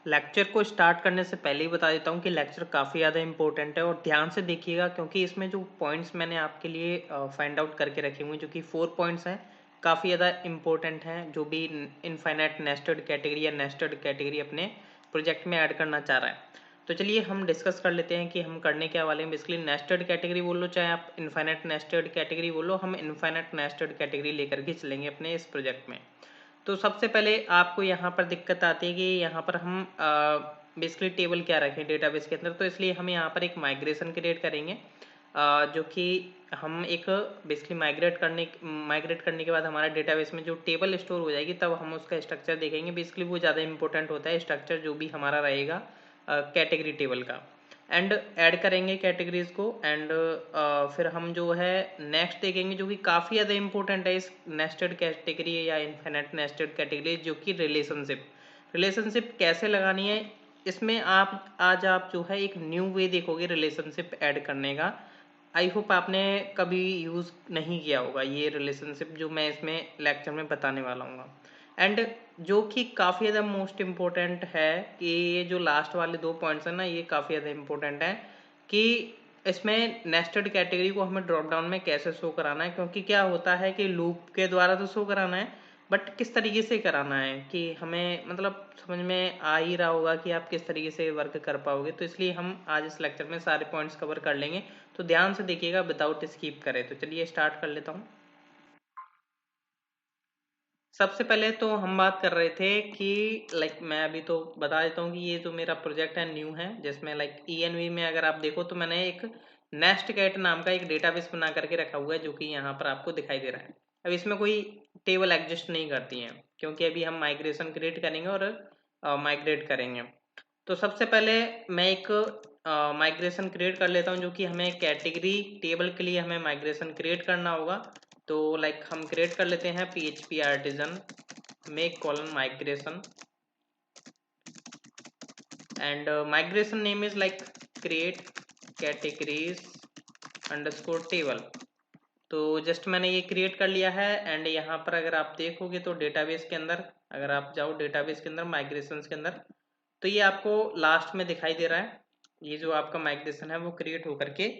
Lecture को start करने से पहले ही बता देता हूँ कि लेक्चर काफ़ी ज़्यादा इंपॉर्टेंट है और ध्यान से देखिएगा, क्योंकि इसमें जो पॉइंट्स मैंने आपके लिए फाइंड आउट करके रखे हुए हैं, जो कि 4 पॉइंट्स हैं, काफ़ी ज़्यादा इंपॉर्टेंट हैं। जो भी इनफाइनाइट नेस्टेड कैटेगरी या नेस्टेड कैटेगरी अपने प्रोजेक्ट में ऐड करना चाह रहा है, तो चलिए हम डिस्कस कर लेते हैं कि हम करने क्या वाले हैं। बेसिकली नेस्टेड कैटेगरी बोल लो, चाहे आप इनफाइनाइट नेस्टेड कैटेगरी बोलो, हम इनफाइनाइट नेस्टेड कैटेगरी लेकर के चलेंगे अपने इस प्रोजेक्ट में। तो सबसे पहले आपको यहाँ पर दिक्कत आती है कि यहाँ पर हम बेसिकली टेबल क्या रखें डेटाबेस के अंदर। तो इसलिए हम यहाँ पर एक माइग्रेशन क्रिएट करेंगे, जो कि हम एक बेसिकली माइग्रेट करने के बाद हमारा डेटाबेस में जो टेबल स्टोर हो जाएगी, तब हम उसका स्ट्रक्चर देखेंगे। बेसिकली वो ज़्यादा इंपॉर्टेंट होता है स्ट्रक्चर जो भी हमारा रहेगा कैटेगरी टेबल का। एंड ऐड करेंगे कैटेगरीज को। एंड फिर हम जो है नेक्स्ट देखेंगे, जो कि काफ़ी ज़्यादा इंपॉर्टेंट है इस नेस्टेड कैटेगरी या इनफिनिट नेस्टेड कैटेगरी, जो कि रिलेशनशिप कैसे लगानी है। इसमें आप जो है एक न्यू वे देखोगे रिलेशनशिप ऐड करने का। आई होप आपने कभी यूज़ नहीं किया होगा ये रिलेशनशिप, जो मैं इसमें लेक्चर में बताने वाला हूँ। एंड जो कि काफ़ी ज़्यादा मोस्ट इम्पोर्टेंट है कि ये जो लास्ट वाले 2 पॉइंट्स हैं ना, ये काफ़ी ज़्यादा इम्पोर्टेंट है कि इसमें नेस्टेड कैटेगरी को हमें ड्रॉप डाउन में कैसे शो कराना है। क्योंकि क्या होता है कि लूप के द्वारा तो शो कराना है, बट किस तरीके से कराना है कि हमें मतलब समझ में आ ही रहा होगा कि आप किस तरीके से वर्क कर पाओगे। तो इसलिए हम आज इस लेक्चर में सारे पॉइंट्स कवर कर लेंगे, तो ध्यान से देखिएगा विदाउट स्किप करें। तो चलिए स्टार्ट कर लेता हूँ। सबसे पहले तो हम बात कर रहे थे कि लाइक मैं अभी तो बता देता हूँ कि ये जो मेरा प्रोजेक्ट है न्यू है, जिसमें लाइक ENV में अगर आप देखो तो मैंने एक नेस्ट कैट नाम का एक डेटाबेस बना करके रखा हुआ है, जो कि यहाँ पर आपको दिखाई दे रहा है। अब इसमें कोई टेबल एग्जिस्ट नहीं करती हैं, क्योंकि अभी हम माइग्रेशन क्रिएट करेंगे और माइग्रेट करेंगे। तो सबसे पहले मैं एक माइग्रेशन क्रिएट कर लेता हूँ, जो कि हमें कैटेगरी टेबल के लिए हमें माइग्रेशन क्रिएट करना होगा। तो लाइक हम क्रिएट कर लेते हैं PHP artisan make colon migration, and migration name is like create categories underscore table. तो जस्ट मैंने ये क्रिएट कर लिया है। एंड यहाँ पर अगर आप देखोगे तो डेटाबेस के अंदर, अगर आप जाओ डेटाबेस के अंदर माइग्रेशन के अंदर, तो ये आपको लास्ट में दिखाई दे रहा है। ये जो आपका माइग्रेशन है वो क्रिएट होकर के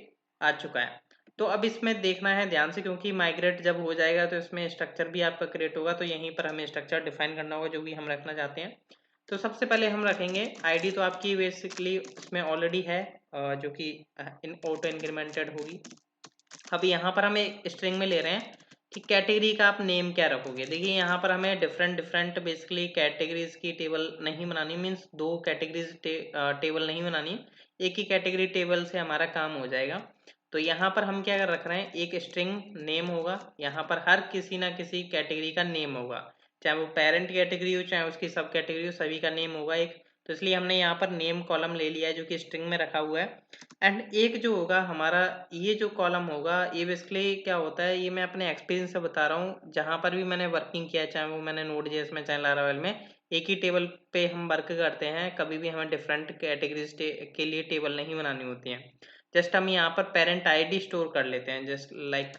आ चुका है। तो अब इसमें देखना है ध्यान से, क्योंकि माइग्रेट जब हो जाएगा तो इसमें स्ट्रक्चर भी आपका क्रिएट होगा। तो यहीं पर हमें स्ट्रक्चर डिफाइन करना होगा जो भी हम रखना चाहते हैं। तो सबसे पहले हम रखेंगे आईडी, तो आपकी बेसिकली उसमें ऑलरेडी है, जो कि इन ऑटो इंक्रीमेंटेड होगी। अब यहाँ पर हमें स्ट्रिंग में ले रहे हैं कि कैटेगरी का आप नेम क्या रखोगे। देखिए यहाँ पर हमें डिफरेंट डिफरेंट बेसिकली कैटेगरीज की टेबल नहीं बनानी, मीन्स 2 कैटेगरीज टेबल नहीं बनानी, एक ही कैटेगरी टेबल से हमारा काम हो जाएगा। तो यहाँ पर हम क्या रख रहे हैं, एक स्ट्रिंग नेम होगा। यहाँ पर हर किसी ना किसी कैटेगरी का नेम होगा, चाहे वो पेरेंट कैटेगरी हो चाहे उसकी सब कैटेगरी हो, सभी का नेम होगा एक। तो इसलिए हमने यहाँ पर नेम कॉलम ले लिया है, जो कि स्ट्रिंग में रखा हुआ है। एंड एक जो होगा हमारा, ये जो कॉलम होगा, ये बेसिकली क्या होता है, ये मैं अपने एक्सपीरियंस से बता रहा हूँ। जहाँ पर भी मैंने वर्किंग किया, चाहे वो मैंने Node.js में चाहे Laravel में, एक ही टेबल पे हम वर्क करते हैं, कभी भी हमें डिफरेंट कैटेगरीज के लिए टेबल नहीं बनानी होती है। जस्ट हम यहाँ पर पेरेंट आईडी स्टोर कर लेते हैं, जस्ट लाइक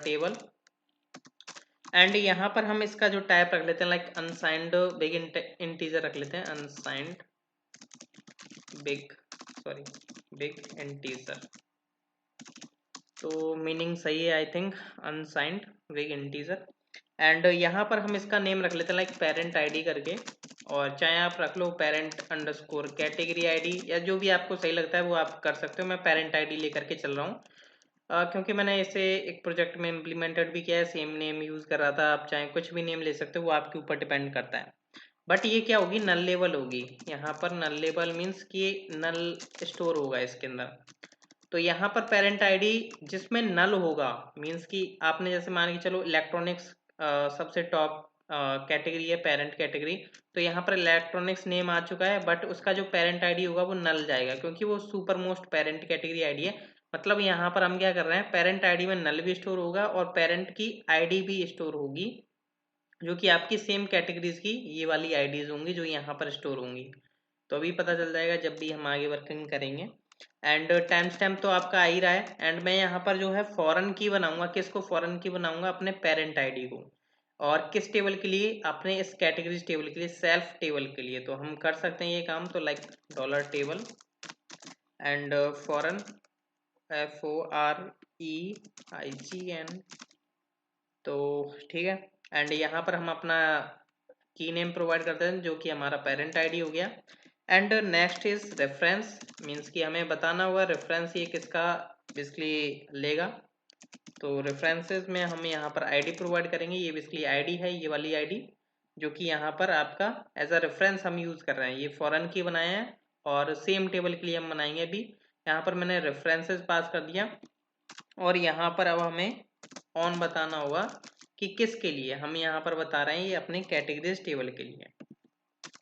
$टेबल। एंड यहाँ पर हम इसका जो टाइप रख लेते हैं लाइक अनसाइंड बिग इंटीजर रख लेते हैं, unsigned big sorry big integer. तो मीनिंग सही है I think, unsigned big integer. And यहाँ पर हम इसका नेम रख लेते हैं लाइक पेरेंट आईडी करके, और चाहे आप रख लो पेरेंट अंडरस्कोर कैटेगरी आईडी, या जो भी आपको सही लगता है वो आप कर सकते हो। मैं पेरेंट आईडी लेकर के चल रहा हूँ, क्योंकि मैंने इसे एक प्रोजेक्ट में इम्प्लीमेंटेड भी किया है, सेम नेम यूज़ कर रहा था। आप चाहे कुछ भी नेम ले सकते हो, वो आपके ऊपर डिपेंड करता है। बट ये क्या होगी, नल लेवल होगी। यहाँ पर नल लेवल मीन्स कि नल स्टोर होगा इसके अंदर। तो यहाँ पर पेरेंट आईडी जिसमें नल होगा, मीन्स कि आपने जैसे मान के चलो इलेक्ट्रॉनिक्स सबसे टॉप कैटेगरी है पेरेंट कैटेगरी, तो यहाँ पर इलेक्ट्रॉनिक्स नेम आ चुका है, बट उसका जो पेरेंट आईडी होगा वो नल जाएगा, क्योंकि वो super most parent category ID है। मतलब यहाँ पर हम क्या कर रहे हैं, पेरेंट आईडी में नल भी स्टोर होगा और पेरेंट की आईडी भी स्टोर होगी, जो कि आपकी सेम कैटेगरीज की ये वाली आईडीज होंगी जो यहाँ पर स्टोर होंगी। तो अभी पता चल जाएगा जब भी हम आगे वर्किंग करेंगे। एंड टाइम स्टैम्प तो आपका आ ही रहा है। एंड मैं यहाँ पर जो है फॉरेन की बनाऊंगा, किसको फॉरेन की बनाऊंगा, अपने पेरेंट आईडी को। और किस टेबल के लिए, अपने इस कैटेगरी टेबल के लिए, सेल्फ टेबल के लिए। तो हम कर सकते हैं ये काम। तो like dollar table and foreign FOREIGN, तो ठीक है। एंड यहाँ पर हम अपना की नेम प्रोवाइड करते हैं जो कि हमारा पेरेंट आईडी हो गया। And next is reference, means कि हमें बताना होगा रेफरेंस ये किसका बेसिकली लेगा। तो रेफरेंसेस में हम यहाँ पर आईडी प्रोवाइड करेंगे। ये बेसिकली आईडी है, ये वाली आईडी जो कि यहाँ पर आपका एज अ रेफरेंस हम यूज़ कर रहे हैं। ये फॉरेन की बनाए हैं और सेम टेबल के लिए हम बनाएंगे। अभी यहाँ पर मैंने रेफरेंसेस पास कर दिया और यहाँ पर अब हमें ऑन बताना होगा कि किसके लिए। हम यहाँ पर बता रहे हैं ये अपने कैटेगरीज टेबल के लिए।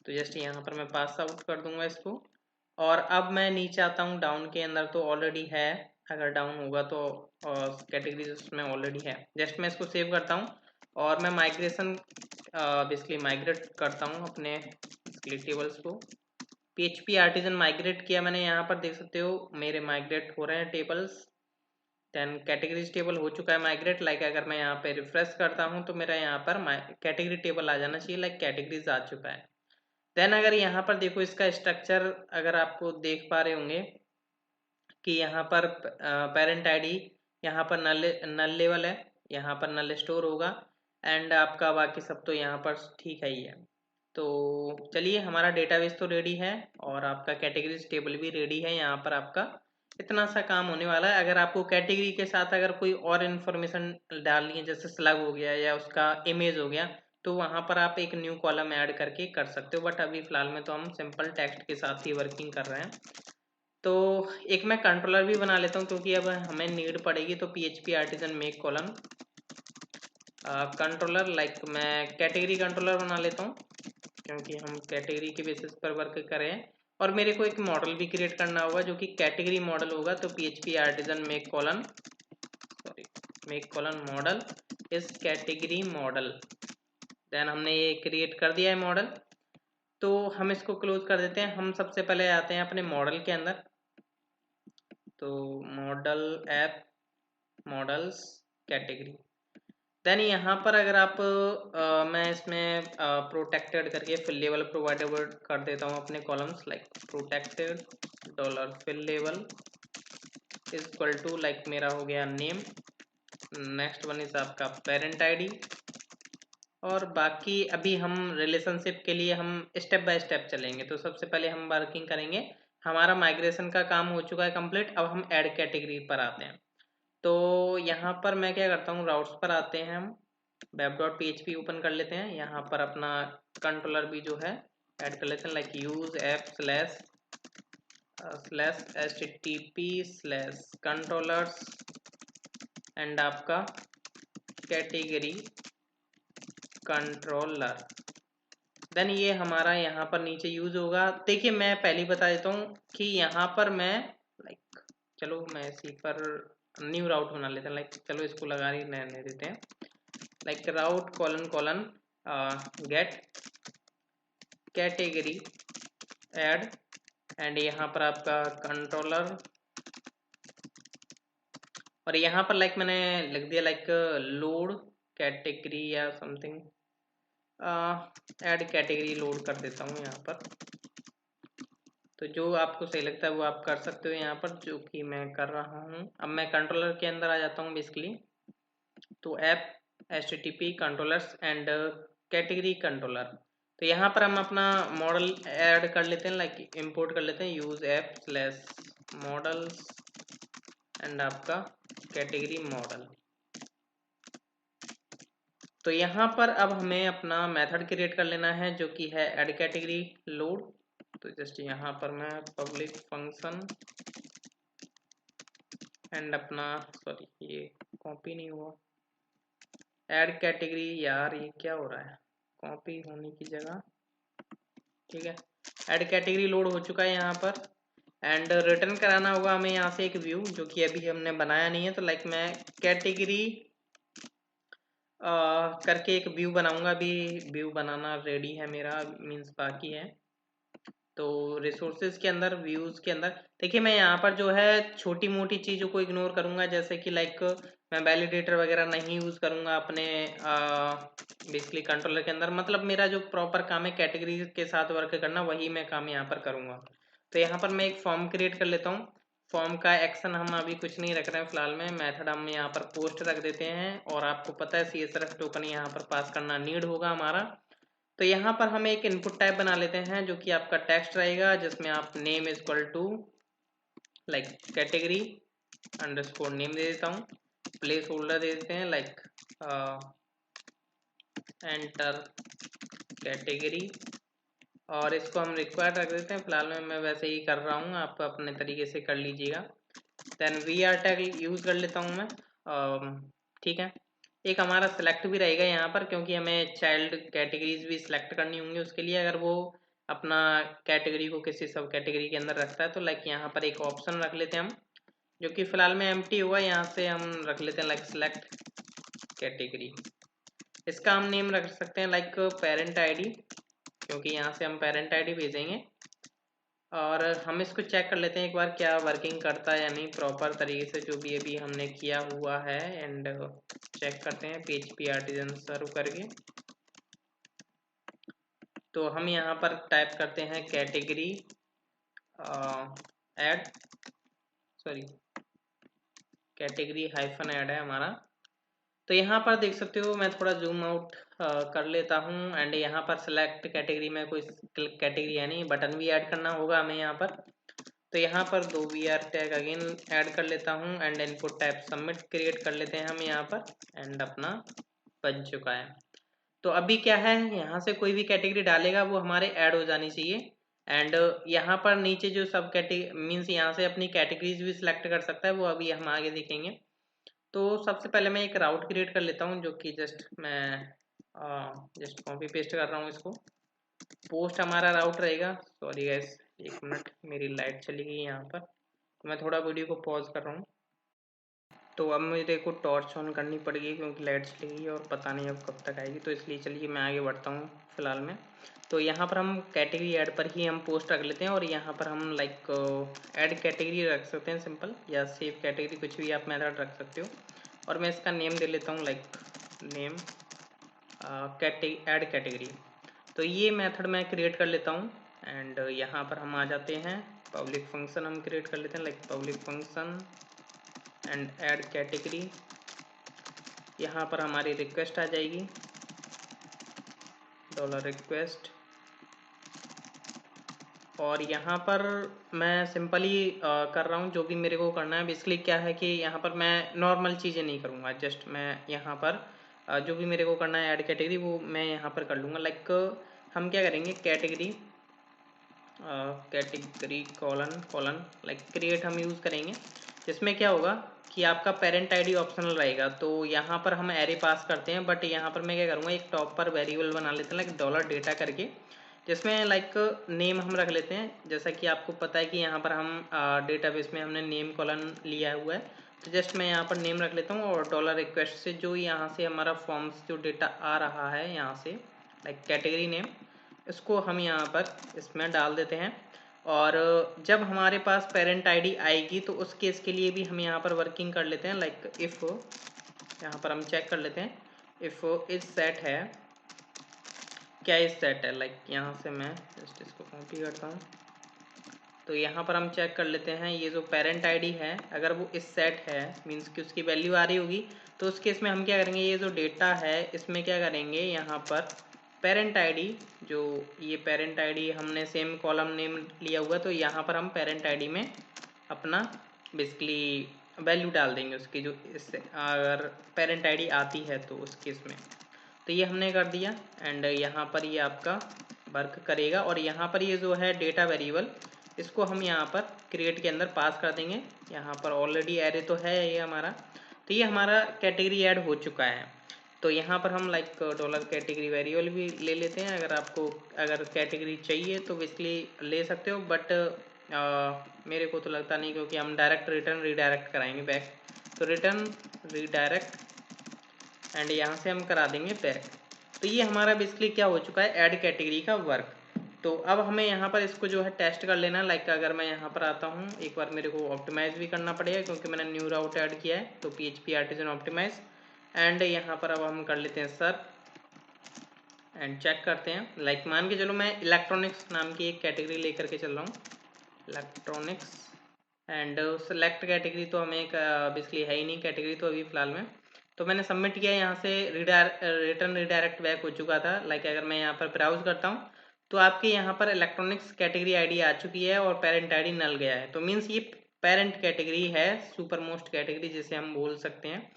तो जस्ट यहाँ पर मैं पास आउट कर दूंगा इसको। और अब मैं नीचे आता हूँ डाउन के अंदर, तो ऑलरेडी है, अगर डाउन होगा तो कैटेगरीज उसमें ऑलरेडी है। जस्ट मैं इसको सेव करता हूँ और मैं माइग्रेशन बेसिकली माइग्रेट करता हूँ अपने टेबल्स को। PHP आर्टिजन माइग्रेट किया मैंने, यहाँ पर देख सकते हो मेरे माइग्रेट हो रहे हैं टेबल्स। देन कैटेगरीज टेबल हो चुका है माइग्रेट। लाइक अगर मैं यहाँ पे रिफ्रेश करता हूँ तो मेरा यहाँ पर कैटेगरी टेबल आ जाना चाहिए। लाइक कैटेगरीज आ चुका है। देन अगर यहाँ पर देखो इसका स्ट्रक्चर, अगर आपको देख पा रहे होंगे कि यहाँ पर पेरेंट आईडी, यहाँ पर नल लेवल है, यहाँ पर नल स्टोर होगा एंड आपका बाकी सब तो यहाँ पर ठीक है ही है। तो चलिए, हमारा डेटाबेस तो रेडी है और आपका कैटेगरीज टेबल भी रेडी है। यहाँ पर आपका इतना सा काम होने वाला है। अगर आपको कैटेगरी के साथ अगर कोई और इन्फॉर्मेशन डालनी है, जैसे स्लग हो गया या उसका इमेज हो गया, तो वहाँ पर आप एक न्यू कॉलम ऐड करके कर सकते हो। बट अभी फिलहाल में तो हम सिंपल टेक्स्ट के साथ ही वर्किंग कर रहे हैं। तो एक मैं कंट्रोलर भी बना लेता हूँ क्योंकि अब हमें नीड पड़ेगी। तो PHP artisan make column controller, like मैं कैटेगरी कंट्रोलर बना लेता हूँ क्योंकि हम कैटेगरी के बेसिस पर वर्क करें। और मेरे को एक मॉडल भी क्रिएट करना होगा जो कि कैटेगरी मॉडल होगा। तो PHP artisan make colon model इस कैटेगरी मॉडल। देन हमने ये क्रिएट कर दिया है मॉडल। तो हम इसको क्लोज कर देते हैं। हम सबसे पहले आते हैं अपने मॉडल के अंदर। तो model app, models, category. Then यहाँ पर अगर आप मैं इसमें प्रोटेक्टेड करके फिल लेवल प्रोवाइडेड कर देता हूँ अपने columns. Like protected dollar fillable is equal to, like मेरा हो गया नेम। नेक्स्ट वन इज आपका पेरेंट आईडी। और बाकी अभी हम रिलेशनशिप के लिए हम स्टेप बाय स्टेप चलेंगे। तो सबसे पहले हम वर्किंग करेंगे, हमारा माइग्रेशन का काम हो चुका है कंप्लीट। अब हम ऐड कैटेगरी पर आते हैं। तो यहाँ पर मैं क्या करता हूँ, राउट्स पर आते हैं हम, web.php ओपन कर लेते हैं। यहाँ पर अपना कंट्रोलर भी जो है ऐड कर लेते हैं। Like use app slash http slash controllers and आपका कैटेगरी कंट्रोलर। देन ये हमारा यहाँ पर नीचे यूज होगा। देखिए मैं पहले ही बता देता हूँ कि यहाँ पर मैं लाइक, चलो मैं इसी पर न्यू राउट बना लेते हैं। लाइक चलो इसको लगा ही रहने देते हैं। Like route colon get category add and यहाँ पर आपका कंट्रोलर। और यहाँ पर लाइक मैंने लिख दिया लाइक लोड कैटेगरी या समथिंग, ऐड कैटेगरी लोड कर देता हूँ यहाँ पर। तो जो आपको सही लगता है वो आप कर सकते हो यहाँ पर, जो कि मैं कर रहा हूँ। अब मैं कंट्रोलर के अंदर आ जाता हूँ बेसिकली। तो app HTTP controllers and category controller. तो यहाँ पर हम अपना मॉडल ऐड कर लेते हैं। लाइक इंपोर्ट कर लेते हैं use app slash models and आपका कैटेगरी मॉडल। तो यहाँ पर अब हमें अपना मेथड क्रिएट कर लेना है जो कि है ऐड कैटेगरी लोड। तो जस्ट यहाँ पर मैं पब्लिक फंक्शन एंड अपना, सॉरी ये कॉपी नहीं हुआ, ऐड कैटेगरी, यार ये क्या हो रहा है, कॉपी होने की जगह, ठीक है। ऐड कैटेगरी लोड हो चुका है यहाँ पर एंड रिटर्न कराना होगा हमें यहाँ से एक व्यू जो कि अभी हमने बनाया नहीं है। तो लाइक मैं कैटेगरी करके एक व्यू बनाऊंगा। अभी व्यू बनाना रेडी है मेरा, मीन्स बाकी है। तो रिसोर्सेज के अंदर, व्यूज के अंदर देखिए मैं यहाँ पर जो है छोटी मोटी चीज़ों को इग्नोर करूंगा। जैसे कि लाइक मैं वैलिडेटर वगैरह नहीं यूज़ करूँगा अपने बेसिकली कंट्रोलर के अंदर। मतलब मेरा जो प्रॉपर काम है कैटेगरी के साथ वर्क करना, वही मैं काम यहाँ पर करूँगा। तो यहाँ पर मैं एक फॉर्म क्रिएट कर लेता हूँ। फॉर्म का एक्शन हम अभी कुछ नहीं रख रहे हैं फिलहाल में, मेथड हम यहाँ पर पोस्ट रख देते हैं। और आपको पता है CSRF टोकन यहाँ पर पास करना नीड होगा हमारा। तो यहाँ पर हम एक इनपुट टाइप बना लेते हैं जो कि आपका टेक्स्ट रहेगा, जिसमें आप name is equal to like category underscore name दे देता हूँ। प्लेस होल्डर दे देते हैं लाइक एंटर कैटेगरी, और इसको हम रिक्वायर्ड रख देते हैं। फिलहाल में मैं वैसे ही कर रहा हूँ, आप अपने तरीके से कर लीजिएगा। देन VR टैग यूज़ कर लेता हूँ मैं। ठीक है, एक हमारा सेलेक्ट भी रहेगा यहाँ पर, क्योंकि हमें चाइल्ड कैटेगरीज भी सिलेक्ट करनी होंगी उसके लिए, अगर वो अपना कैटेगरी को किसी सब कैटेगरी के अंदर रखता है। तो लाइक यहाँ पर एक ऑप्शन रख लेते हैं हम, जो कि फिलहाल में एम्प्टी हुआ। यहाँ से हम रख लेते हैं लाइक सिलेक्ट कैटेगरी। इसका हम नेम रख सकते हैं लाइक पेरेंट ID, क्योंकि यहाँ से हम पेरेंट ID भेजेंगे। और हम इसको चेक कर लेते हैं एक बार क्या वर्किंग करता है या नहीं प्रॉपर तरीके से, जो भी अभी हमने किया हुआ है। एंड चेक करते हैं PHP आर्टिजन सर्व करके। तो हम यहाँ पर टाइप करते हैं category add, sorry category hyphen add है हमारा। तो यहाँ पर देख सकते हो, मैं थोड़ा जूम आउट कर लेता हूँ। एंड यहाँ पर सेलेक्ट कैटेगरी में कोई कैटेगरी है नहीं, बटन भी ऐड करना होगा हमें यहाँ पर। तो यहाँ पर 2 VR टैग अगेन ऐड कर लेता हूँ। And input type submit create कर लेते हैं हम यहाँ पर। एंड अपना बन चुका है। तो अभी क्या है, यहाँ से कोई भी कैटेगरी डालेगा वो हमारे ऐड हो जानी चाहिए। एंड यहाँ पर नीचे जो सब कैटेगरी मीन्स यहाँ से अपनी कैटेगरीज भी सिलेक्ट कर सकता है, वो अभी हम आगे देखेंगे। तो सबसे पहले मैं एक राउट क्रिएट कर लेता हूँ, जो कि मैं जस्ट कॉपी पेस्ट कर रहा हूँ इसको। पोस्ट हमारा राउट रहेगा। सॉरी गाइस, एक मिनट मेरी लाइट चली गई यहाँ पर, तो मैं थोड़ा वीडियो को पॉज कर रहा हूँ। तो अब मेरे को टॉर्च ऑन करनी पड़ेगी क्योंकि लाइट चली गई और पता नहीं अब कब तक आएगी। तो इसलिए चलिए मैं आगे बढ़ता हूँ फिलहाल में। तो यहाँ पर हम कैटेगरी ऐड पर ही हम पोस्ट रख लेते हैं, और यहाँ पर हम लाइक ऐड कैटेगरी रख सकते हैं सिंपल, या सेव कैटेगरी, कुछ भी आप मेथड रख सकते हो। और मैं इसका नेम दे लेता हूँ लाइक नेम ऐड कैटेगरी। तो ये मेथड मैं क्रिएट कर लेता हूँ। एंड यहाँ पर हम आ जाते हैं, पब्लिक फंक्शन हम क्रिएट कर लेते हैं like public function and add category. यहाँ पर हमारी रिक्वेस्ट आ जाएगी $request, और यहाँ पर मैं सिंपली कर रहा हूँ जो भी मेरे को करना है। बेसिकली क्या है कि यहाँ पर मैं नॉर्मल चीज़ें नहीं करूँगा, जस्ट मैं यहाँ पर जो भी मेरे को करना है ऐड कैटेगरी वो मैं यहाँ पर कर लूँगा। लाइक हम क्या करेंगे, कैटेगरी कॉलन लाइक क्रिएट हम यूज़ करेंगे, जिसमें क्या होगा कि आपका पेरेंट ID ऑप्शनल रहेगा। तो यहाँ पर हम एरे पास करते हैं, बट यहाँ पर मैं क्या करूँगा, एक टॉप पर वेरिएबल बना लेते हैं लाइक $data करके, जिसमें लाइक नेम हम रख लेते हैं। जैसा कि आपको पता है कि यहाँ पर हम डेटाबेस में हमने नेम कॉलन लिया हुआ है, तो जस्ट मैं यहाँ पर नेम रख लेता हूँ। और $request से जो यहाँ से हमारा फॉर्म्स जो डेटा आ रहा है यहाँ से लाइक कैटेगरी नेम, इसको हम यहाँ पर इसमें डाल देते हैं। और जब हमारे पास पेरेंट ID आएगी तो उस केस के लिए भी हम यहाँ पर वर्किंग कर लेते हैं लाइक इफ़, यहाँ पर हम चेक कर लेते हैं इफ़ इज सेट है, क्या इज सेट है। लाइक यहाँ से मैं जस्ट इसको कॉपी करता हूँ। तो यहाँ पर हम चेक कर लेते हैं, ये जो पेरेंट ID है अगर वो इस सेट है मीन्स कि उसकी वैल्यू आ रही होगी, तो उस केस में हम क्या करेंगे, ये जो डेटा है इसमें क्या करेंगे, यहाँ पर पेरेंट ID, जो ये पेरेंट ID हमने सेम कॉलम नेम लिया हुआ, तो यहाँ पर हम पेरेंट ID में अपना बेसिकली वैल्यू डाल देंगे उसकी, जो इससे अगर पेरेंट ID आती है तो उस केस में। तो ये हमने कर दिया। एंड यहाँ पर ये आपका वर्क करेगा। और यहाँ पर ये जो है डेटा वेरिएबल, इसको हम यहाँ पर क्रिएट के अंदर पास कर देंगे। यहाँ पर ऑलरेडी एरे तो है ये हमारा, तो ये हमारा कैटेगरी ऐड हो चुका है। तो यहाँ पर हम लाइक $कैटेगरी वेरिएबल भी ले लेते हैं। अगर कैटेगरी चाहिए तो बेसिकली ले सकते हो, बट मेरे को तो लगता नहीं, क्योंकि हम डायरेक्ट रिटर्न रीडायरेक्ट कराएंगे बैक। तो रिटर्न रीडायरेक्ट एंड यहाँ से हम करा देंगे बैक। तो ये हमारा बेसिकली क्या हो चुका है, ऐड कैटेगरी का वर्क। तो अब हमें यहाँ पर इसको जो है टेस्ट कर लेना। लाइक अगर मैं यहाँ पर आता हूँ, एक बार मेरे को ऑप्टिमाइज भी करना पड़ेगा क्योंकि मैंने न्यू राउट ऐड किया है, तो PHP आर्टिजन ऑप्टिमाइज। एंड यहाँ पर अब हम कर लेते हैं सर्च एंड चेक करते हैं। लाइक मान के चलो मैं इलेक्ट्रॉनिक्स नाम की एक कैटेगरी लेकर के चल रहा हूँ, इलेक्ट्रॉनिक्स। एंड सेलेक्ट कैटेगरी तो हमें बेसिकली है ही नहीं कैटेगरी तो अभी फिलहाल में। तो मैंने सबमिट किया, यहाँ से रिटर्न रिडायरेक्ट बैक हो चुका था। लाइक अगर मैं यहाँ पर ब्राउज करता हूँ तो आपके यहाँ पर इलेक्ट्रॉनिक्स कैटेगरी आईडी आ चुकी है और पेरेंट आईडी नल गया है। तो मीन्स ये पेरेंट कैटेगरी है, सुपर मोस्ट कैटेगरी जिसे हम बोल सकते हैं।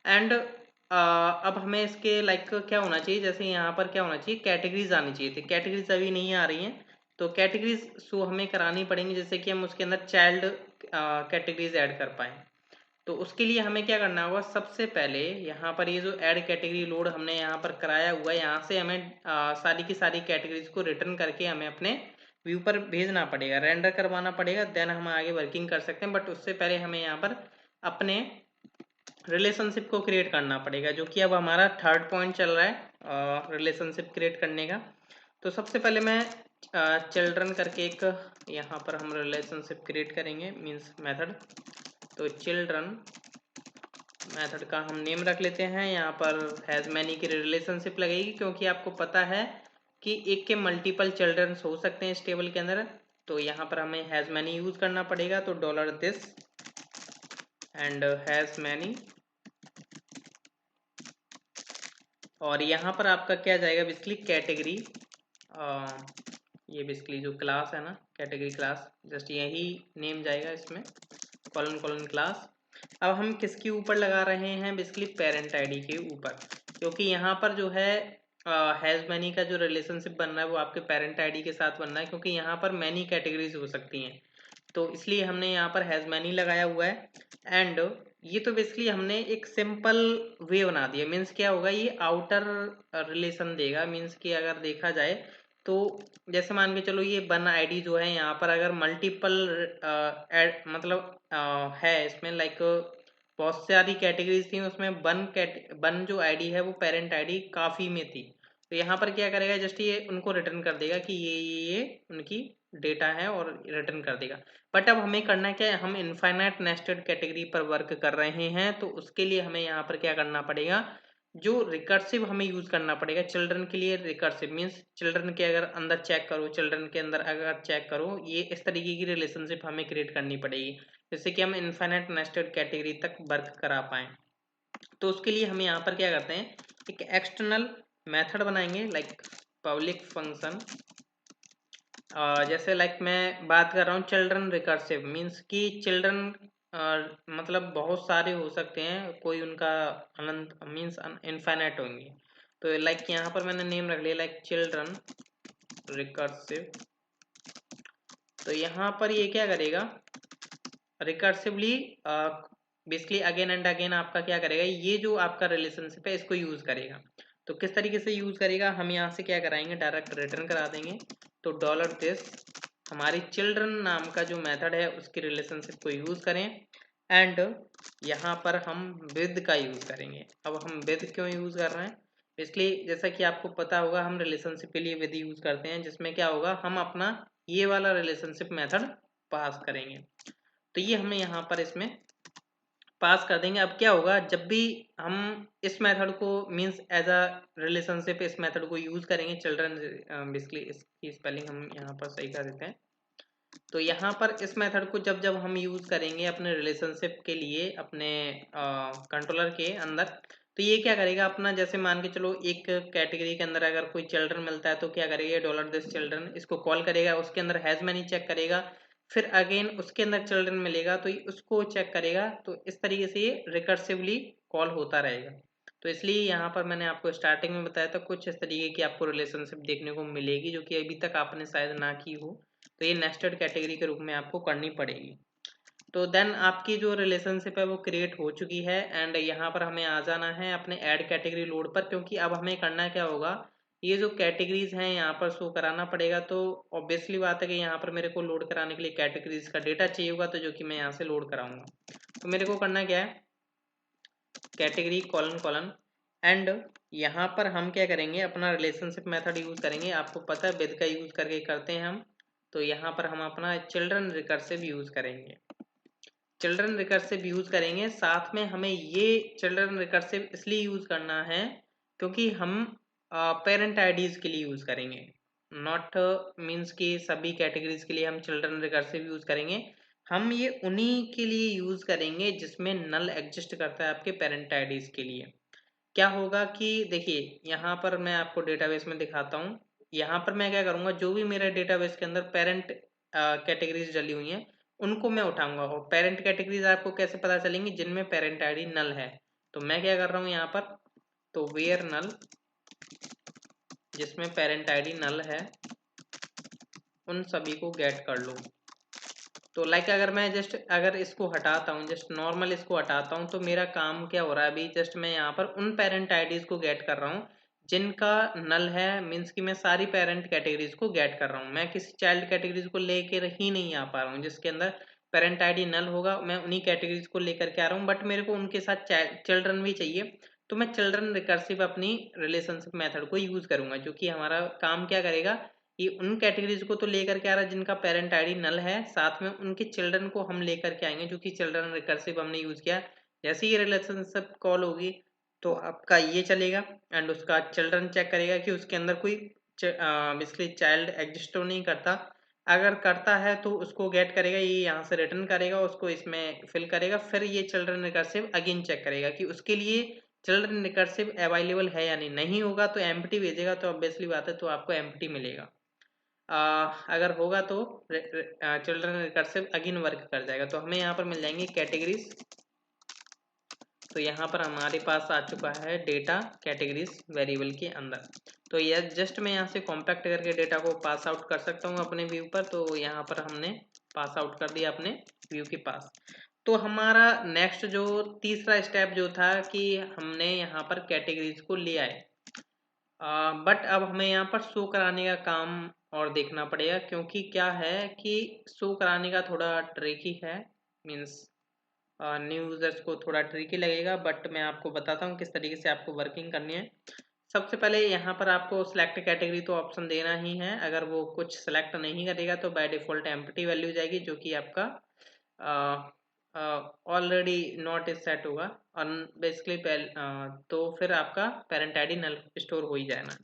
एंड अब हमें इसके लाइक क्या होना चाहिए, जैसे यहाँ पर क्या होना चाहिए, कैटेगरीज आनी चाहिए थी। कैटेगरीज अभी नहीं आ रही हैं, तो कैटेगरीज शो हमें करानी पड़ेंगी, जैसे कि हम उसके अंदर चाइल्ड कैटेगरीज ऐड कर पाएँ। तो उसके लिए हमें क्या करना होगा, सबसे पहले यहाँ पर ये जो ऐड कैटेगरी लोड हमने यहाँ पर कराया हुआ है, यहाँ से हमें सारी की सारी कैटेगरीज को रिटर्न करके हमें अपने व्यू पर भेजना पड़ेगा, रेंडर करवाना पड़ेगा। देन हम आगे वर्किंग कर सकते हैं। बट उससे पहले हमें यहाँ पर अपने रिलेशनशिप को क्रिएट करना पड़ेगा, जो कि अब हमारा थर्ड पॉइंट चल रहा है रिलेशनशिप क्रिएट करने का। तो सबसे पहले मैं चिल्ड्रन करके एक यहाँ पर हम रिलेशनशिप क्रिएट करेंगे, मीन्स मेथड। तो चिल्ड्रन मेथड का हम नेम रख लेते हैं, यहाँ पर हैज़ मैनी की रिलेशनशिप लगेगी, क्योंकि आपको पता है कि एक के मल्टीपल चिल्ड्रंस हो सकते हैं इस टेबल के अंदर। तो यहाँ पर हमें हैज़ मैनी यूज करना पड़ेगा। तो $this एंड हैज़ मैनी, और यहाँ पर आपका क्या जाएगा बेसिकली कैटेगरी, ये बेसिकली जो क्लास है ना कैटेगरी क्लास, जस्ट यही नेम जाएगा इसमें, कॉलन कॉलन क्लास। अब हम किसके ऊपर लगा रहे हैं, बेसिकली पेरेंट आईडी के ऊपर, क्योंकि यहाँ पर जो है हैज़ मैनी का जो रिलेशनशिप बन रहा है वो आपके पेरेंट आईडी के साथ बन रहा है, क्योंकि यहाँ पर मैनी कैटेगरीज हो सकती हैं। तो इसलिए हमने यहाँ पर हैज़ मैनी लगाया हुआ है। एंड ये तो बेसिकली हमने एक सिंपल वे बना दिया। मीन्स क्या होगा, ये आउटर रिलेशन देगा। मीन्स कि अगर देखा जाए तो जैसे मान के चलो ये वन आईडी जो है, यहाँ पर अगर मल्टीपल मतलब है इसमें, लाइक बहुत सारी कैटेगरीज थी उसमें वन जो आईडी है वो पेरेंट आईडी काफ़ी में थी। तो यहाँ पर क्या करेगा, जस्ट ये उनको रिटर्न कर देगा कि ये उनकी डेटा है और रिटर्न कर देगा। बट अब हमें करना क्या है, हम इनफाइनाइट नेस्टेड कैटेगरी पर वर्क कर रहे हैं। तो उसके लिए हमें यहाँ पर क्या करना पड़ेगा, जो रिकर्सिव हमें यूज करना पड़ेगा चिल्ड्रन के लिए। रिकर्सिव मीन्स चिल्ड्रन के अगर अंदर चेक करो, चिल्ड्रन के अंदर अगर चेक करो, ये इस तरीके की रिलेशनशिप हमें क्रिएट करनी पड़ेगी, जिससे कि हम इनफाइनाइट नेस्टेड कैटेगरी तक वर्क करा पाएँ। तो उसके लिए हम यहाँ पर क्या करते हैं, एक एक्सटर्नल मेथड बनाएंगे, लाइक पब्लिक फंक्शन। जैसे लाइक मैं बात कर रहा हूँ चिल्ड्रन रिकर्सिव, मीन्स कि चिल्ड्रन मतलब बहुत सारे हो सकते हैं, कोई उनका अनंत मीन्स इनफाइनाइट होंगे। तो लाइक यहाँ पर मैंने नेम रख लिया लाइक चिल्ड्रन रिकर्सिव। तो यहाँ पर ये क्या करेगा, recursively basically again and again आपका क्या करेगा, ये जो आपका रिलेशनशिप है इसको यूज करेगा। तो किस तरीके से यूज करेगा, हम यहाँ से क्या कराएंगे, डायरेक्ट रिटर्न करा देंगे। तो $this हमारी चिल्ड्रन नाम का जो मेथड है उसकी रिलेशनशिप को यूज करें। एंड यहाँ पर हम विद का यूज करेंगे। अब हम विद क्यों यूज कर रहे हैं, इसलिए जैसा कि आपको पता होगा हम रिलेशनशिप के लिए विद यूज करते हैं, जिसमें क्या होगा, हम अपना ये वाला रिलेशनशिप मेथड पास करेंगे। तो ये हमें यहाँ पर इसमें पास कर देंगे। अब क्या होगा, जब भी हम इस मेथड को मींस एज अ रिलेशनशिप इस मेथड को यूज करेंगे, चिल्ड्रन बेसिकली इसकी स्पेलिंग हम यहाँ पर सही कर देते हैं। तो यहाँ पर इस मेथड को जब जब हम यूज करेंगे अपने रिलेशनशिप के लिए अपने कंट्रोलर के अंदर, तो ये क्या करेगा, अपना जैसे मान के चलो एक कैटेगरी के अंदर अगर कोई चिल्ड्रन मिलता है तो क्या करेगा, $this चिल्ड्रन इसको कॉल करेगा, उसके अंदर हैज मैनी चेक करेगा, फिर अगेन उसके अंदर चिल्ड्रन मिलेगा तो उसको चेक करेगा। तो इस तरीके से ये रिकर्सिवली कॉल होता रहेगा। तो इसलिए यहाँ पर मैंने आपको स्टार्टिंग में बताया था कुछ इस तरीके की आपको रिलेशनशिप देखने को मिलेगी, जो कि अभी तक आपने शायद ना की हो। तो ये नेस्टेड कैटेगरी के रूप में आपको करनी पड़ेगी। तो देन आपकी जो रिलेशनशिप है वो क्रिएट हो चुकी है। एंड यहाँ पर हमें आ जाना है अपने ऐड कैटेगरी लोड पर, क्योंकि अब हमें करना क्या होगा, ये जो कैटेगरीज हैं यहाँ पर शो कराना पड़ेगा। तो ऑब्वियसली बात है कि यहाँ पर मेरे को लोड कराने के लिए कैटेगरीज का डेटा चाहिए होगा, तो जो कि मैं यहाँ से लोड कराऊंगा। तो मेरे को करना क्या है, कैटेगरी कॉलन कॉलन एंड यहाँ पर हम क्या करेंगे, अपना रिलेशनशिप मेथड यूज़ करेंगे। आपको पता है विद का यूज़ करके करते हैं हम, तो यहाँ पर हम अपना चिल्ड्रन रिकर्सिव यूज़ करेंगे। चिल्ड्रन रिकर्सिव यूज़ करेंगे, साथ में हमें ये चिल्ड्रन रिकर्सिव इसलिए यूज़ करना है क्योंकि हम पेरेंट आईडीज़ के लिए यूज़ करेंगे। नॉट मीन्स कि सभी कैटेगरीज के लिए हम चिल्ड्रन रिकर्सिव यूज़ करेंगे। हम ये उन्हीं के लिए यूज़ करेंगे जिसमें नल एग्जिस्ट करता है आपके पेरेंट आईडीज़ के लिए। क्या होगा कि देखिए यहाँ पर मैं आपको डेटाबेस में दिखाता हूँ। यहाँ पर मैं क्या करूँगा, जो भी मेरे डेटाबेस के अंदर पेरेंट कैटेगरीज डली हुई हैं उनको मैं उठाऊंगा। और पेरेंट कैटेगरीज आपको कैसे पता चलेंगी, जिनमें पेरेंट आईडी नल है। तो मैं क्या कर रहा हूँ यहाँ पर, तो वेयर नल, जिसमें पेरेंट आईडी नल है उन सभी को गेट कर लो। तो लाइक अगर मैं जस्ट अगर इसको हटाता हूँ, जस्ट नॉर्मल इसको हटाता हूँ, तो मेरा काम क्या हो रहा है, अभी जस्ट मैं यहाँ पर उन पेरेंट आईडीज को गेट कर रहा हूँ जिनका नल है। मीन्स कि मैं सारी पेरेंट कैटेगरीज को गेट कर रहा हूँ, मैं किसी चाइल्ड कैटेगरीज को लेकर ही नहीं आ पा रहा हूँ जिसके अंदर पेरेंट आईडी नल होगा। मैं उन्हीं कैटेगरीज को लेकर के आ रहा हूँ, बट मेरे को उनके साथ चिल्ड्रन भी चाहिए। तो मैं चिल्ड्रन रिकर्सिव अपनी रिलेशनशिप मेथड को यूज करूंगा, जो कि हमारा काम क्या करेगा, ये उन कैटेगरीज को तो लेकर के आ रहा है जिनका पेरेंट आईडी नल है, साथ में उनके चिल्ड्रन को हम लेकर के आएंगे, जो कि चिल्ड्रन रिकर्सिव हमने यूज किया। जैसे ये रिलेशनशिप कॉल होगी तो आपका ये चलेगा एंड उसका चिल्ड्रन चेक करेगा कि उसके अंदर कोई बेसिकली चाइल्ड एग्जिस्ट तो नहीं करता। अगर करता है तो उसको गेट करेगा, ये यहाँ से रिटर्न करेगा, उसको इसमें फिल करेगा, फिर ये चिल्ड्रन रिकर्सिव अगेन चेक करेगा कि उसके लिए चिल्ड्रन रिकर्सिव अवेलेबल है या नहीं। नहीं होगा तो एम्प्टी भेजेगा, तो ऑब्वियसली बात है तो आपको एम्प्टी मिलेगा। अगर होगा तो चिल्ड्रन रिकर्सिव अगेन वर्क कर जाएगा। तो हमें यहाँ पर मिल जाएंगे कैटेगरीज। तो यहाँ पर हमारे पास आ चुका है डेटा कैटेगरीज वेरिएबल के अंदर। तो यह जस्ट मैं यहाँ से कॉम्पैक्ट करके डेटा को पास आउट कर सकता हूँ अपने व्यू पर। तो यहाँ पर हमने पास आउट कर दिया अपने व्यू के पास। तो हमारा नेक्स्ट जो तीसरा स्टेप जो था कि हमने यहाँ पर कैटेगरीज को ले आए, बट अब हमें यहाँ पर शो कराने का काम और देखना पड़ेगा, क्योंकि क्या है कि शो कराने का थोड़ा ट्रिकी है। मीन्स न्यू यूजर्स को थोड़ा ट्रिकी लगेगा, बट मैं आपको बताता हूँ किस तरीके से आपको वर्किंग करनी है। सबसे पहले यहाँ पर आपको सिलेक्ट कैटेगरी तो ऑप्शन देना ही है। अगर वो कुछ सिलेक्ट नहीं करेगा तो बाय डिफॉल्ट एम्प्टी वैल्यू जाएगी, जो कि आपका ऑलरेडी नॉट इज सेट होगा। और बेसिकली तो फिर आपका पेरेंट आईडी नल स्टोर हो ही जाएगा।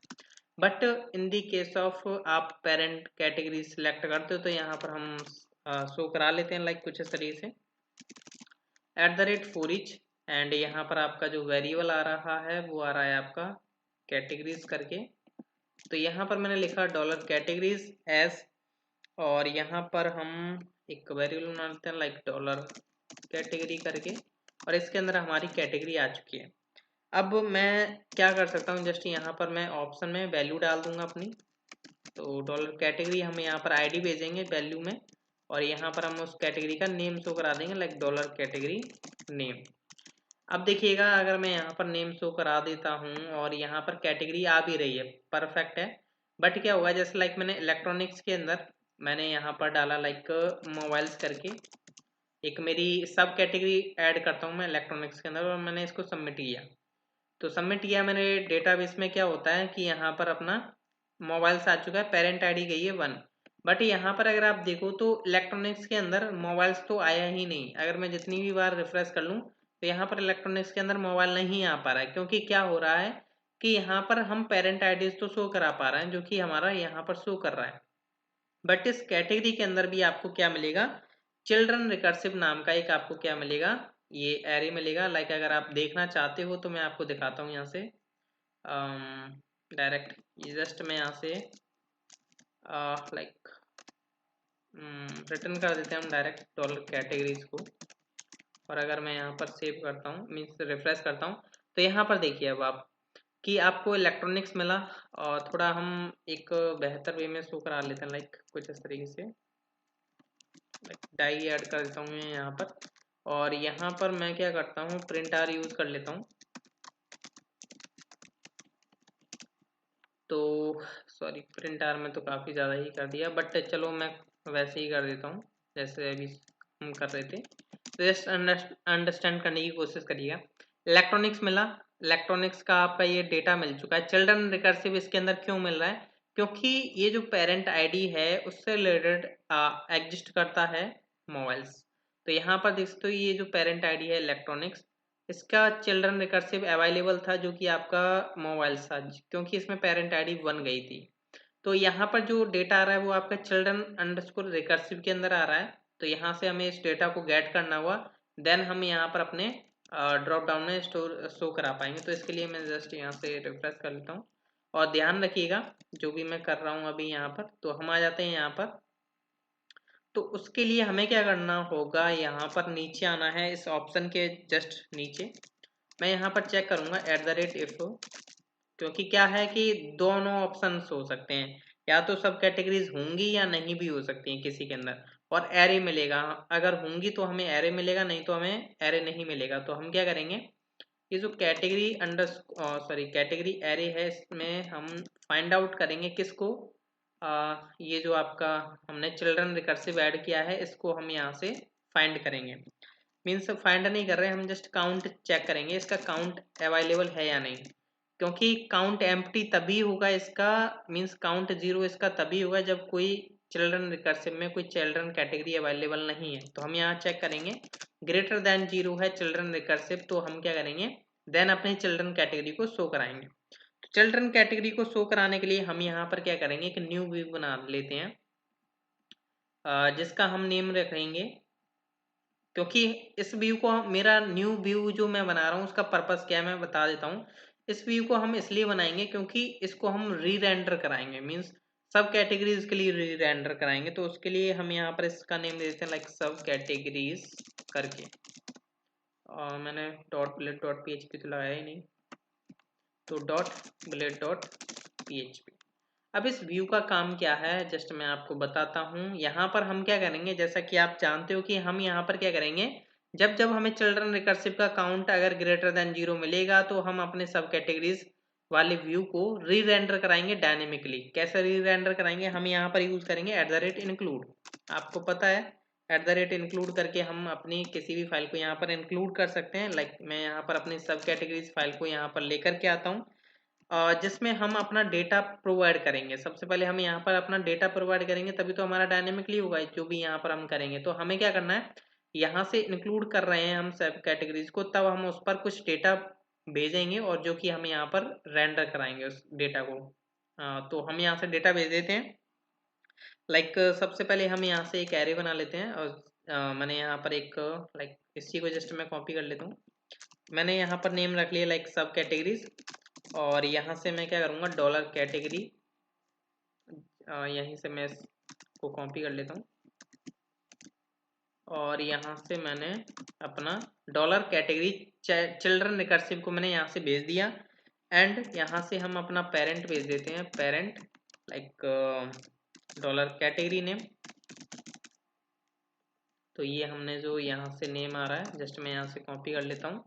But in the case of आप पेरेंट कैटेगरी सिलेक्ट करते हो तो यहाँ पर हम शो करा लेते हैं लाइक कुछ इस तरीके से @for each। एंड यहाँ पर आपका जो वेरिएबल आ रहा है वो आ रहा है आपका कैटेगरीज करके। तो यहाँ पर मैंने लिखा डॉलर कैटेगरीज एज, और यहाँ पर हम एक वेरिएबल बना लेते हैं लाइक डॉलर कैटेगरी करके, और इसके अंदर हमारी कैटेगरी आ चुकी है। अब मैं क्या कर सकता हूँ, जस्ट यहाँ पर मैं ऑप्शन में वैल्यू डाल दूंगा अपनी। तो डॉलर कैटेगरी हम यहाँ पर आईडी भेजेंगे वैल्यू में, और यहाँ पर हम उस कैटेगरी का नेम शो करा देंगे लाइक डॉलर कैटेगरी नेम। अब देखिएगा अगर मैं यहाँ पर नेम शो करा देता हूँ और यहाँ पर कैटेगरी आ भी रही है, परफेक्ट है। बट क्या होगा, जैसे लाइक मैंने इलेक्ट्रॉनिक्स के अंदर मैंने यहाँ पर डाला लाइक मोबाइल्स करके, एक मेरी सब कैटेगरी ऐड करता हूँ मैं इलेक्ट्रॉनिक्स के अंदर, और मैंने इसको सबमिट किया। तो सबमिट किया मेरे डेटाबेस में, क्या होता है कि यहाँ पर अपना मोबाइल्स आ चुका है, पेरेंट आईडी गई है 1। बट यहाँ पर अगर आप देखो तो इलेक्ट्रॉनिक्स के अंदर मोबाइल्स तो आया ही नहीं। अगर मैं जितनी भी बार रिफ्रेश कर लूँ तो यहाँ पर इलेक्ट्रॉनिक्स के अंदर मोबाइल नहीं आ पा रहा है, क्योंकि क्या हो रहा है कि यहाँ पर हम पेरेंट आईडीज तो शो करा पा रहे हैं, जो कि हमारा यहाँ पर शो कर रहा है। बट इस कैटेगरी के अंदर भी आपको क्या मिलेगा, चिल्ड्रन रिकर्सिव नाम का एक आपको क्या मिलेगा, ये एरे मिलेगा। लाइक अगर आप देखना चाहते हो तो मैं आपको दिखाता हूँ यहाँ से डायरेक्ट, जस्ट मैं यहाँ से लाइक रिटर्न कर देते हैं हम डायरेक्ट डॉलर कैटेगरीज को। और अगर मैं यहाँ पर सेव करता हूँ, मीन्स रिफ्रेश करता हूँ, तो यहाँ पर देखिए अब आप कि आपको इलेक्ट्रॉनिक्स मिला। और थोड़ा हम एक बेहतर वे में शो करा लेते हैं लाइक कुछ इस तरीके से, डाई ऐड कर देता हूँ मैं यहाँ पर। और यहाँ पर मैं क्या करता हूँ, प्रिंट आर यूज कर लेता हूँ। तो सॉरी, प्रिंट आर में तो काफ़ी ज़्यादा ही कर दिया, बट चलो मैं वैसे ही कर देता हूँ जैसे अभी हम कर रहे थे। तो जस्ट अंडरस्टैंड करने की कोशिश करिएगा। इलेक्ट्रॉनिक्स मिला, इलेक्ट्रॉनिक्स का आपका ये डेटा मिल चुका है। चिल्ड्रन रिकर्सिव इसके अंदर क्यों मिल रहा है? क्योंकि ये जो पेरेंट आईडी है उससे रिलेटेड एग्जिस्ट करता है मोबाइल्स। तो यहाँ पर देख सकते हो ये जो पेरेंट आईडी है इलेक्ट्रॉनिक्स, इसका चिल्ड्रन रिकर्सिव अवेलेबल था जो कि आपका मोबाइल था, क्योंकि इसमें पेरेंट आईडी बन गई थी। तो यहाँ पर जो डेटा आ रहा है वो आपका चिल्ड्रन अंडरस्कोर रिकर्सिव के अंदर आ रहा है। तो यहाँ से हमें इस डेटा को गेट करना हुआ, देन हम यहाँ पर अपने ड्रॉप डाउन में शो करा पाएंगे। तो इसके लिए मैं जस्ट यहाँ से रिफ्रेश कर लेता हूँ और ध्यान रखिएगा जो भी मैं कर रहा हूँ अभी यहाँ पर। तो हम आ जाते हैं यहाँ पर। तो उसके लिए हमें क्या करना होगा, यहाँ पर नीचे आना है, इस ऑप्शन के जस्ट नीचे मैं यहाँ पर चेक करूँगा @if, क्योंकि क्या है कि दोनों ऑप्शंस हो सकते हैं, या तो सब कैटेगरीज होंगी या नहीं भी हो सकती हैं किसी के अंदर। और एरे मिलेगा, अगर होंगी तो हमें एरे मिलेगा, नहीं तो हमें एरे नहीं मिलेगा। तो हम क्या करेंगे, ये जो कैटेगरी कैटेगरी एरे है इसमें हम फाइंड आउट करेंगे किसको, ये जो आपका हमने चिल्ड्रन रिकर्सिव ऐड किया है इसको हम यहाँ से फाइंड करेंगे। मीन्स फाइंड नहीं कर रहे, हम जस्ट काउंट चेक करेंगे इसका काउंट अवेलेबल है या नहीं। क्योंकि काउंट एम्प्टी तभी होगा इसका, मीन्स काउंट 0 इसका तभी होगा जब कोई चिल्ड्रन रिकर्सिव में कोई चिल्ड्रन कैटेगरी अवेलेबल नहीं है। तो हम यहाँ चेक करेंगे ग्रेटर देन 0 है चिल्ड्रन रिकर्सिव, तो हम क्या करेंगे देन अपने चिल्ड्रन कैटेगरी को शो कराएंगे। तो चिल्ड्रन कैटेगरी को शो कराने के लिए हम यहाँ पर क्या करेंगे, एक न्यू व्यू बना लेते हैं जिसका हम नेम रखेंगे। क्योंकि इस व्यू को मेरा न्यू व्यू जो मैं बना रहा हूँ उसका पर्पस क्या है मैं बता देता हूँ। इस व्यू को हम इसलिए बनाएंगे क्योंकि इसको हम री रेंडर कराएंगे, मीन्स सब कैटेगरीज के लिए री रेंडर कराएंगे। तो उसके लिए हम यहाँ पर इसका नेम दे देते हैं लाइक सब कैटेगरीज करके। मैंने .blade.php तो लगाया ही नहीं, तो .blade.php। अब इस व्यू का काम क्या है जस्ट मैं आपको बताता हूँ। यहाँ पर हम क्या करेंगे, जैसा कि आप जानते हो कि हम यहाँ पर क्या करेंगे, जब जब हमें चिल्ड्रन रिकर्सिव का काउंट अगर ग्रेटर देन 0 मिलेगा तो हम अपने सब कैटेगरीज वाले व्यू को री रेंडर कराएंगे डायनेमिकली। कैसे री रेंडर कराएंगे, हम यहाँ पर यूज करेंगे @include। आपको पता है @include करके हम अपनी किसी भी फाइल को यहाँ पर इंक्लूड कर सकते हैं। लाइक मैं यहाँ पर अपनी सब कैटेगरीज फाइल को यहाँ पर लेकर के आता हूँ जिसमें हम अपना डेटा प्रोवाइड करेंगे। सबसे पहले हम यहाँ पर अपना डेटा प्रोवाइड करेंगे तभी तो हमारा डायनेमिकली होगा जो भी यहाँ पर हम करेंगे। तो हमें क्या करना है, यहाँ से इंक्लूड कर रहे हैं हम सब कैटेगरीज को, तब हम उस पर कुछ डेटा भेजेंगे और जो कि हम यहाँ पर रेंडर कराएंगे उस डेटा को। तो हम यहाँ से डेटा भेज देते हैं। लाइक सबसे पहले हम यहाँ से एक एरे बना लेते हैं और मैंने यहाँ पर एक लाइक इसी को जस्ट मैं कॉपी कर लेता हूँ। मैंने यहाँ पर नेम रख लिया लाइक सब कैटेगरीज, और यहाँ से मैं क्या करूँगा $कैटेगरी, यहीं से मैं इसको कॉपी कर लेता हूँ और यहाँ से मैंने अपना $कैटेगरी चिल्ड्रन रिकर्सिव को मैंने यहाँ से भेज दिया। एंड यहाँ से हम अपना पेरेंट भेज देते हैं, पेरेंट लाइक $कैटेगरी नेम। तो ये हमने जो यहाँ से नेम आ रहा है जस्ट मैं यहाँ से कॉपी कर लेता हूँ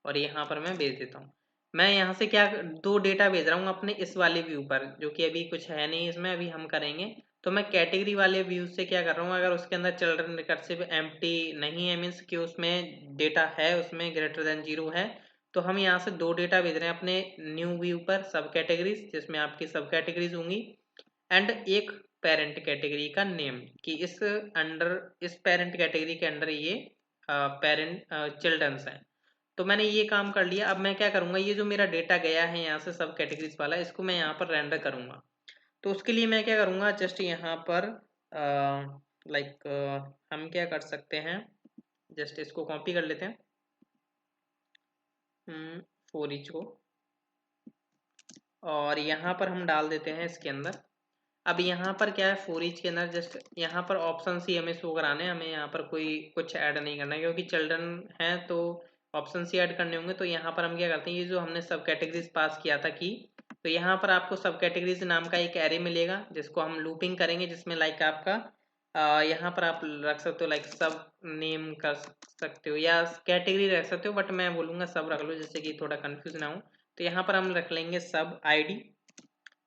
और यहाँ पर मैं भेज देता हूँ। मैं यहाँ से क्या 2 डेटा भेज रहा हूँ अपने इस वाले व्यू पर, जो कि अभी कुछ है नहीं इसमें, अभी हम करेंगे। तो मैं कैटेगरी वाले व्यू से क्या कर रहा हूँ, अगर उसके अंदर चिल्ड्रन रिकर्सिव एम्प्टी नहीं है, मीन्स कि उसमें डेटा है, उसमें ग्रेटर देन 0 है, तो हम यहाँ से 2 डेटा भेज रहे हैं अपने न्यू व्यू पर सब कैटेगरीज, जिसमें आपकी सब कैटेगरीज होंगी, एंड एक पेरेंट कैटेगरी का नेम कि इस पेरेंट कैटेगरी के अंडर ये पेरेंट चिल्ड्रंस हैं। तो मैंने ये काम कर लिया। अब मैं क्या करूँगा, ये जो मेरा डेटा गया है यहाँ से सब कैटेगरीज वाला, इसको मैं यहाँ पर रेंडर करूँगा। तो उसके लिए मैं क्या करूँगा, जस्ट यहाँ पर लाइक हम क्या कर सकते हैं, जस्ट इसको कॉपी कर लेते हैं फॉर ईच को, और यहाँ पर हम डाल देते हैं इसके अंदर। अब यहाँ पर क्या है, फॉर ईच के अंदर जस्ट यहाँ पर ऑप्शन ही हमें शो कराने हैं, हमें यहाँ पर कोई कुछ ऐड नहीं करना है क्योंकि चिल्ड्रन है तो ऑप्शन ही ऐड करने होंगे। तो यहाँ पर हम क्या करते हैं, ये जो हमने सब कैटेगरीज पास किया था की, तो यहाँ पर आपको सब कैटेगरीज नाम का एक एरे मिलेगा जिसको हम लूपिंग करेंगे, जिसमें लाइक आपका यहाँ पर आप रख सकते हो लाइक सब नेम कर सकते हो या कैटेगरी रख सकते हो, बट मैं बोलूँगा सब रख लो जिससे कि थोड़ा कन्फ्यूज ना हो। तो यहाँ पर हम रख लेंगे सब ID,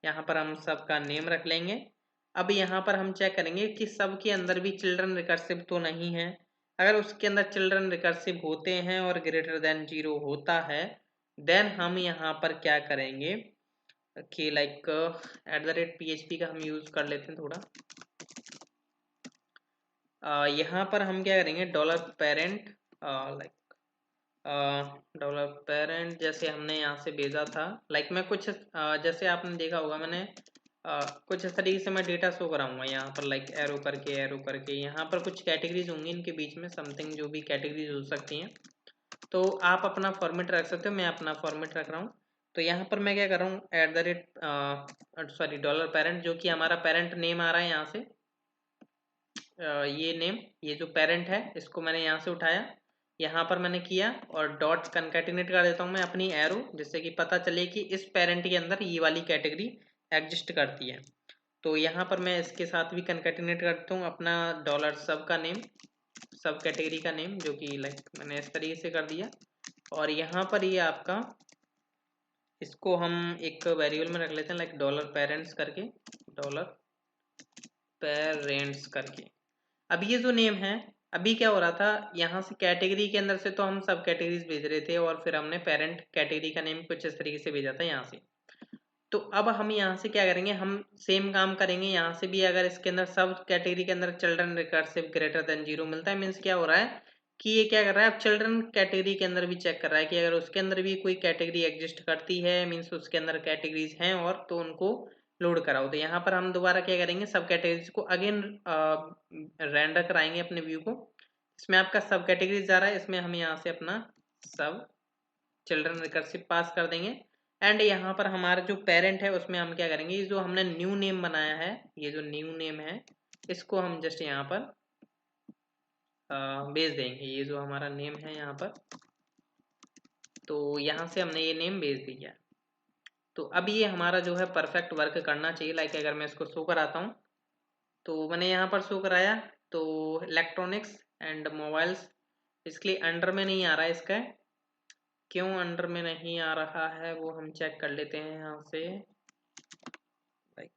यहाँ पर हम सब का नेम रख लेंगे। अब यहाँ पर हम चेक करेंगे कि सब के अंदर भी चिल्ड्रन रिकर्सिव तो नहीं है। अगर उसके अंदर चिल्ड्रन रिकर्सिव होते हैं और ग्रेटर देन 0 होता है देन हम यहाँ पर क्या करेंगे कि लाइक @PHP का हम यूज कर लेते हैं थोड़ा। यहाँ पर हम क्या करेंगे $parent लाइक $parent जैसे हमने यहाँ से भेजा था, लाइक मैं कुछ जैसे आपने देखा होगा मैंने कुछ इस तरीके से मैं डेटा शो कराऊंगा यहाँ पर, लाइक एरो करके यहाँ पर कुछ कैटेगरीज होंगी इनके बीच में, समथिंग जो भी कैटेगरीज हो सकती हैं। तो आप अपना फॉर्मेट रख सकते हो, मैं अपना फॉर्मेट रख रहा हूँ। तो यहाँ पर मैं क्या कर रहा हूँ $parent जो कि हमारा पेरेंट नेम आ रहा है यहाँ से, ये नेम, ये जो पेरेंट है इसको मैंने यहाँ से उठाया, यहाँ पर मैंने किया और डॉट कंकैटिनेट कर देता हूँ मैं अपनी एरो, जिससे कि पता चले कि इस पेरेंट के अंदर ये वाली कैटेगरी एग्जिस्ट करती है। तो यहाँ पर मैं इसके साथ भी कंकैटिनेट करता हूँ अपना $sub का नेम, सब कैटेगरी का नेम, जो कि लाइक मैंने इस तरीके से कर दिया। और यहाँ पर ये आपका, इसको हम एक वेरिएबल में रख लेते हैं लाइक $parents करके, $parents करके। अब ये जो नेम है, अभी क्या हो रहा था यहाँ से कैटेगरी के अंदर से तो हम सब कैटेगरीज भेज रहे थे और फिर हमने पेरेंट कैटेगरी का नेम कुछ इस तरीके से भेजा था यहाँ से। तो अब हम यहाँ से क्या करेंगे, हम सेम काम करेंगे यहाँ से भी। अगर इसके अंदर सब कैटेगरी के अंदर चिल्ड्रन रिकर्सिव ग्रेटर देन 0 मिलता है, मीन्स क्या हो रहा है कि ये क्या कर रहा है, अब चिल्ड्रन कैटेगरी के अंदर भी चेक कर रहा है कि अगर उसके अंदर भी कोई कैटेगरी एग्जिस्ट करती है, मीन्स उसके अंदर कैटेगरीज हैं और तो उनको लोड कराओ। तो यहाँ पर हम दोबारा क्या करेंगे, सब कैटेगरीज को अगेन रेंडर कराएंगे अपने व्यू को। इसमें आपका सब कैटेगरीज जा रहा है, इसमें हम यहाँ से अपना सब चिल्ड्रन रिकर्सिव पास कर देंगे। एंड यहाँ पर हमारा जो पेरेंट है उसमें हम क्या करेंगे, ये जो हमने न्यू नेम बनाया है, ये जो न्यू नेम है इसको हम जस्ट यहाँ पर भेज देंगे, ये जो हमारा नेम है यहाँ पर, तो यहाँ से हमने ये नेम भेज दिया। तो अब ये हमारा जो है परफेक्ट वर्क करना चाहिए। लाइक अगर मैं इसको शो कराता हूँ, तो मैंने यहाँ पर शो कराया, तो इलेक्ट्रॉनिक्स एंड मोबाइल्स, इसके अंडर में नहीं आ रहा है, इसका क्यों अंडर में नहीं आ रहा है वो हम चेक कर लेते हैं यहाँ से। लाइक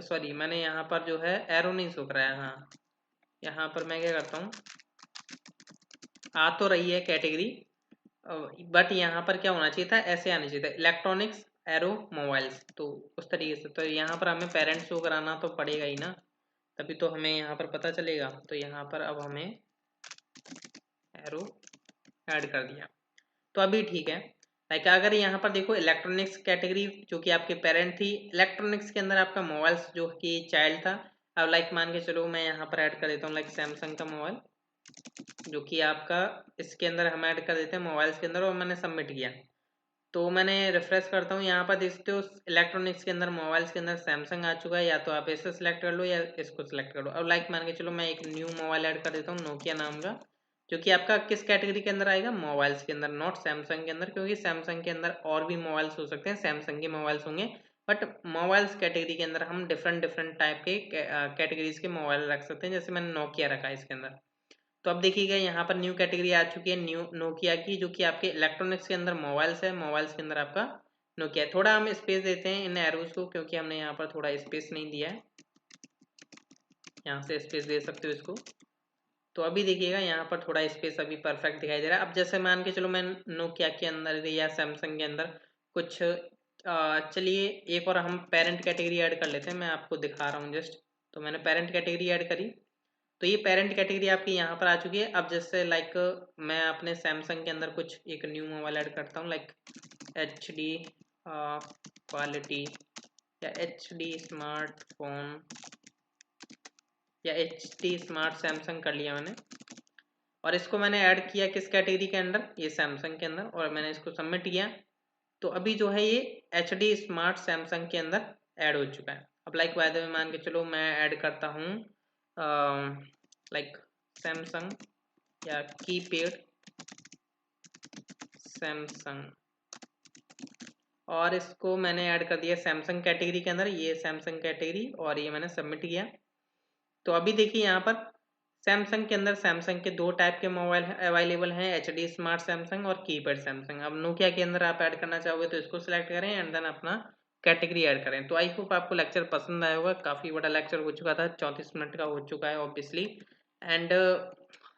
सॉरी, मैंने यहाँ पर जो है एरो नहीं शो कराया। हाँ, यहाँ पर मैं क्या करता हूँ, आ तो रही है कैटेगरी, बट यहाँ पर क्या होना चाहिए था, ऐसे आना चाहिए था, इलेक्ट्रॉनिक्स एरो मोबाइल्स, तो उस तरीके से। तो यहाँ पर हमें पेरेंट्स शो कराना तो पड़ेगा ही ना, तभी तो हमें यहाँ पर पता चलेगा। तो यहाँ पर अब हमें एरो ऐड कर दिया, तो अभी ठीक है। लाइक अगर यहाँ पर देखो इलेक्ट्रॉनिक्स कैटेगरी जो कि आपके पेरेंट थी, इलेक्ट्रॉनिक्स के अंदर आपका मोबाइल्स जो कि चाइल्ड था। अब लाइक मान के चलो मैं यहाँ पर ऐड कर देता हूँ लाइक सैमसंग का मोबाइल, जो कि आपका इसके अंदर हम ऐड कर देते हैं मोबाइल्स के अंदर, और मैंने सबमिट किया। तो मैंने रिफ्रेश करता हूँ, यहाँ पर देखते हो इलेक्ट्रॉनिक्स के अंदर मोबाइल्स के अंदर सैमसंग आ चुका है, या तो आप इसे सिलेक्ट कर लो या इसको सिलेक्ट कर लो। अब लाइक मान के चलो मैं एक न्यू मोबाइल ऐड कर देता हूँ नोकिया नाम का, जो कि आपका किस कैटेगरी के अंदर आएगा, मोबाइल्स के अंदर, नॉट सैमसंग के अंदर, क्योंकि सैमसंग के अंदर और भी मोबाइल्स हो सकते हैं, सैमसंग के मोबाइल्स होंगे, बट मोबाइल्स कैटेगरी के अंदर हम डिफरेंट डिफरेंट टाइप के कैटेगरीज के मोबाइल रख सकते हैं, जैसे मैंने नोकिया रखा है इसके अंदर। तो अब देखिएगा यहाँ पर न्यू कैटेगरी आ चुकी है न्यू नोकिया की, जो कि आपके इलेक्ट्रॉनिक्स के अंदर मोबाइल्स है, मोबाइल्स के अंदर आपका नोकिया। थोड़ा हम स्पेस देते हैं इन एरोज को, क्योंकि हमने यहाँ पर थोड़ा स्पेस नहीं दिया है, यहाँ से स्पेस दे सकते हो इसको। तो अभी देखिएगा यहाँ पर थोड़ा स्पेस अभी परफेक्ट दिखाई दे रहा है। अब जैसे मान के चलो मैं नोकिया के अंदर या सैमसंग के अंदर कुछ चलिए एक और हम पेरेंट कैटेगरी ऐड कर लेते हैं, मैं आपको दिखा रहा हूँ जस्ट। तो मैंने पेरेंट कैटेगरी ऐड करी, तो ये पेरेंट कैटेगरी आपकी यहाँ पर आ चुकी है। अब जैसे लाइक मैं अपने सैमसंग के अंदर कुछ एक न्यू मोबाइल ऐड करता हूँ, लाइक HD क्वालिटी या HD स्मार्टफोन या HD स्मार्ट सैमसंग कर लिया मैंने, और इसको मैंने ऐड किया किस कैटेगरी के अंदर, ये सैमसंग के अंदर, और मैंने इसको सबमिट किया। तो अभी जो है ये HD स्मार्ट सैमसंग के अंदर ऐड हो चुका है। अब लाइक बाय द वे मान के चलो मैं ऐड करता हूँ लाइक सैमसंग या कीपैड सैमसंग, और इसको मैंने ऐड कर दिया सैमसंग कैटेगरी के अंदर, ये सैमसंग कैटेगरी, और ये मैंने सबमिट किया। तो अभी देखिए यहाँ पर सैमसंग के अंदर सैमसंग के दो टाइप के मोबाइल अवेलेबल हैं, HD स्मार्ट सैमसंग और कीपैड सैमसंग। अब नोकिया के अंदर आप ऐड करना चाहोगे तो इसको सिलेक्ट करें एंड देन अपना कैटेगरी ऐड करें। तो आई होप आपको लेक्चर पसंद आया होगा, काफ़ी बड़ा लेक्चर हो चुका था, 34 मिनट का हो चुका है ऑब्वियसली। एंड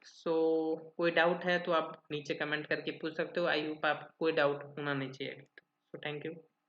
सो कोई डाउट है तो आप नीचे कमेंट करके पूछ सकते हो। आई होप आपको कोई डाउट होना नहीं चाहिए। So thank you.